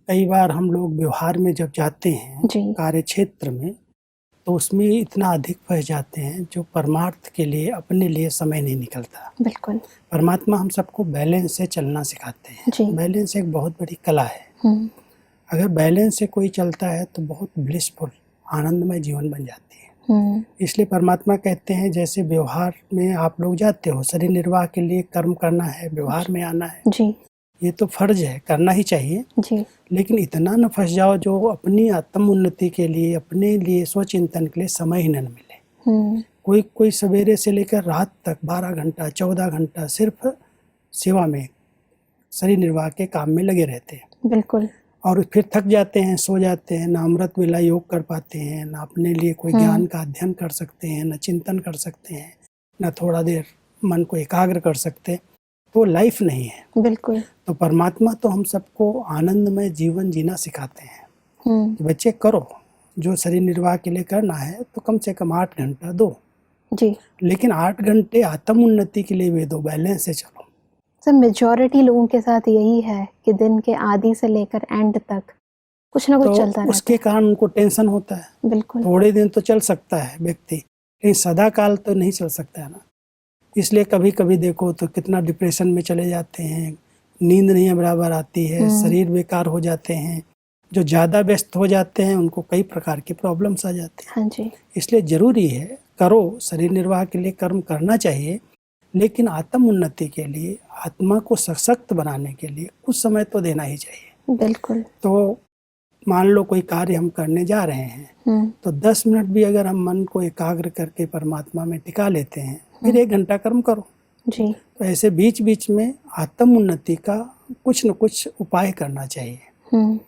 कई बार हम लोग व्यवहार में जब जाते हैं जी। कार्य क्षेत्र में, तो उसमें इतना अधिक फँस जाते हैं जो परमार्थ के लिए अपने लिए समय नहीं निकलता। बिल्कुल। परमात्मा हम सबको बैलेंस से चलना सिखाते हैं। जी। बैलेंस एक बहुत बड़ी कला है। हुँ, अगर बैलेंस से कोई चलता है तो बहुत ब्लिसफुल, आनंदमय जीवन बन जाती है। हुँ, इसलिए परमात्मा कहते हैं जैसे व्यवहार में आप लोग जाते हो, शरीर निर्वाह के लिए कर्म करना है, व्यवहार में आना है, जी, ये तो फ़र्ज़ है, करना ही चाहिए। जी, लेकिन इतना न फँस जाओ जो अपनी आत्म उन्नति के लिए, अपने लिए स्वचिंतन के लिए समय ही न मिले। हुँ, कोई सवेरे से लेकर रात तक 12 घंटा, 14 घंटा सिर्फ़ सेवा में, शरीर निर्वाह के काम में लगे रहते हैं बिल्कुल। और फिर थक जाते हैं, सो जाते हैं, ना अमृत वेला योग कर पाते हैं, ना अपने लिए कोई ज्ञान का अध्ययन कर सकते हैं, ना चिंतन कर सकते हैं, ना थोड़ा देर मन को एकाग्र कर सकते हैं। तो लाइफ़ नहीं है। बिल्कुल। तो परमात्मा तो हम सबको आनंदमय जीवन जीना सिखाते हैं हुँ, कि बच्चे करो, जो शरीर निर्वाह के लिए करना है तो कम से कम 8 घंटा दो, जी। लेकिन 8 घंटे आत्म उन्नति के लिए भी दो, बैलेंस से चलो। सर मेजॉरिटी लोगों के साथ यही है कि दिन के आदि से लेकर एंड तक कुछ ना तो कुछ चलता रहता उसके है। कारण उनको टेंशन होता है। बिल्कुल। थोड़े दिन तो चल सकता है व्यक्ति, लेकिन सदा काल तो नहीं चल सकता है ना। इसलिए कभी-कभी देखो तो कितना डिप्रेशन में चले जाते हैं, नींद नहीं बराबर आती है, हुँ, शरीर बेकार हो जाते हैं। जो ज़्यादा व्यस्त हो जाते हैं उनको कई प्रकार की प्रॉब्लम्स आ जाती हैं। हाँ जी। इसलिए ज़रूरी है, करो, शरीर निर्वाह के लिए कर्म करना चाहिए, लेकिन आत्म उन्नति के लिए, आत्मा को सशक्त बनाने के लिए कुछ समय तो देना ही चाहिए। बिल्कुल। तो मान लो कोई कार्य हम करने जा रहे हैं, हुँ, तो 10 मिनट भी अगर हम मन को एकाग्र करके परमात्मा में टिका लेते हैं, फिर हुँ, 1 घंटा कर्म करो। जी, तो ऐसे बीच-बीच में आत्म उन्नति का कुछ न कुछ उपाय करना चाहिए। हुँ,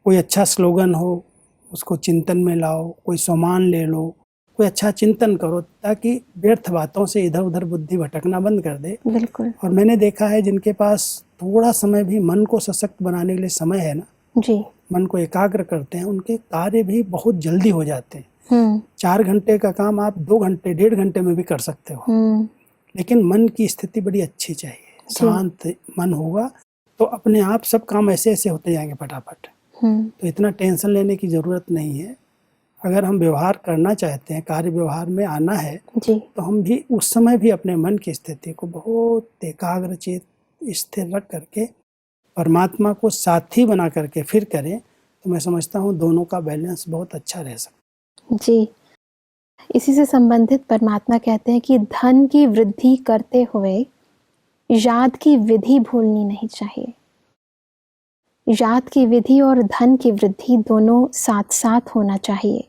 कोई अच्छा स्लोगन हो, उसको चिंतन में लाओ, कोई सामान ले लो, कोई अच्छा चिंतन करो ताकि व्यर्थ बातों से इधर-उधर बुद्धि भटकना बंद कर दे। बिल्कुल। और मैंने देखा है जिनके पास थोड़ा समय भी मन को सशक्त बनाने के लिए समय है ना, जी। मन को एकाग्र करते हैं, उनके कार्य भी बहुत जल्दी हो जाते हैं। हुँ, 4 घंटे का काम आप 2 घंटे, 1.5 घंटे में भी कर सकते हो। हुँ, लेकिन मन की स्थिति बड़ी अच्छी चाहिए, जी। शांत मन होगा तो अपने आप सब काम ऐसे-ऐसे होते जाएँगे फटाफट। हुँ, तो इतना टेंशन लेने की ज़रूरत नहीं है। अगर हम व्यवहार करना चाहते हैं, कार्य व्यवहार में आना है, जी, तो हम भी उस समय भी अपने मन की स्थिति को बहुत एकाग्रचित्त, स्थिर रख करके परमात्मा को साथी बना करके फिर करें, तो मैं समझता हूँ दोनों का बैलेंस बहुत अच्छा रह सकता जी। इसी से संबंधित परमात्मा कहते हैं कि धन की वृद्धि करते हुए याद की विधि भूलनी नहीं चाहिए। याद की विधि और धन की वृद्धि दोनों साथ-साथ होना चाहिए।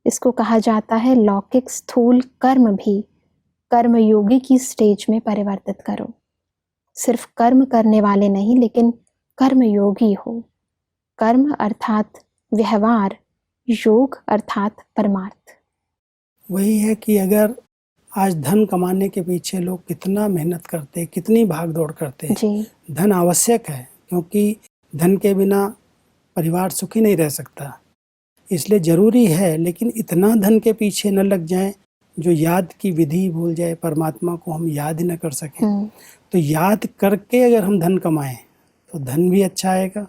इसको कहा जाता है लौकिक स्थूल कर्म भी कर्मयोगी की स्टेज में परिवर्तित करो। सिर्फ कर्म करने वाले नहीं लेकिन कर्मयोगी हो। कर्म अर्थात व्यवहार, योग अर्थात परमार्थ। वही है कि अगर आज धन कमाने के पीछे लोग कितना मेहनत करते हैं, कितनी भाग-दौड़ करते हैं। जी, धन आवश्यक है क्योंकि धन के बिना परिवार सुखी नहीं रह सकता। इसलिए ज़रूरी है लेकिन इतना धन के पीछे न लग जाएँ, जो याद की विधि भूल जाए, परमात्मा को हम याद ही न कर सकें। हुँ, तो याद करके अगर हम धन कमाएँ, तो धन भी अच्छा आएगा,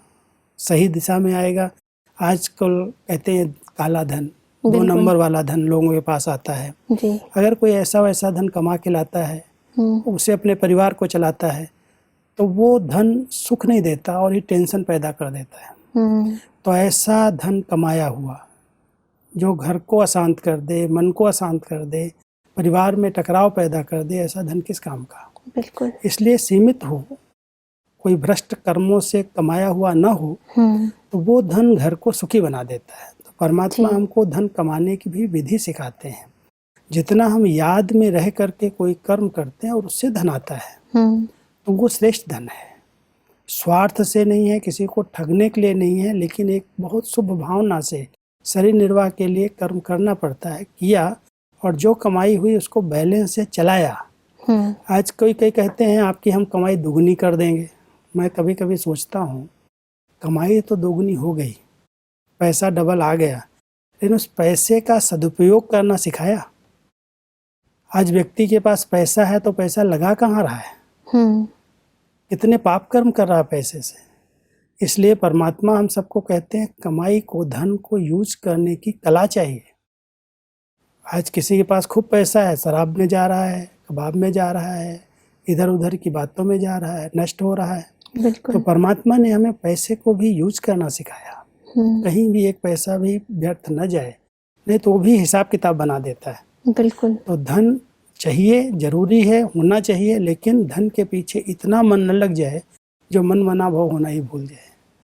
सही दिशा में आएगा। आजकल कहते हैं काला धन, 2 बिल्कुल, नंबर वाला धन लोगों के पास आता है। जी, अगर कोई ऐसा-वैसा धन कमा के लाता है, हुँ, उसे अपने परिवार को चलाता है, तो वो धन सुख नहीं देता और ये टेंशन पैदा कर देता है। हुँ, तो ऐसा धन कमाया हुआ, जो घर को अशांत कर दे, मन को अशांत कर दे, परिवार में टकराव पैदा कर दे, ऐसा धन किस काम का? बिल्कुल, इसलिए सीमित हो, कोई भ्रष्ट कर्मों से कमाया हुआ न हो, हुँ, तो वो धन घर को सुखी बना देता है। तो जी, परमात्मा हमको धन कमाने की भी विधि सिखाते हैं। जितना हम याद में रह करके कोई कर्म करते हैं और उससे धन आता है, हुँ, तो वो श्रेष्ठ धन है। स्वार्थ से नहीं है, किसी को ठगने के लिए नहीं है, लेकिन एक बहुत शुभ भावना से शरीर निर्वाह के लिए कर्म करना पड़ता है, किया और जो कमाई हुई उसको बैलेंस से चलाया। हुँ, आज कई कहते हैं आपकी हम कमाई दुगनी कर देंगे। मैं कभी-कभी सोचता हूँ, कमाई तो दोगुनी हो गई, पैसा डबल आ गया, लेकिन उस पैसे का सदुपयोग करना सिखाया। आज व्यक्ति के पास पैसा है तो पैसा लगा कहाँ रहा है? हुँ, कितने पाप कर्म कर रहा है पैसे से। इसलिए परमात्मा हम सबको कहते हैं कमाई को, धन को यूज करने की कला चाहिए। आज किसी के पास खूब पैसा है, शराब में जा रहा है, कबाब में जा रहा है, इधर उधर की बातों में जा रहा है, नष्ट हो रहा है। बिल्कुल। तो परमात्मा ने हमें पैसे को भी यूज करना सिखाया, कहीं भी एक पैसा भी व्यर्थ न जाए, नहीं तो वो भी हिसाब किताब बना देता है। बिल्कुल। तो धन चाहिए, जरूरी है, होना चाहिए, लेकिन धन के पीछे इतना मन न लग जाए जो मन मना भाव होना ही भूल जाए।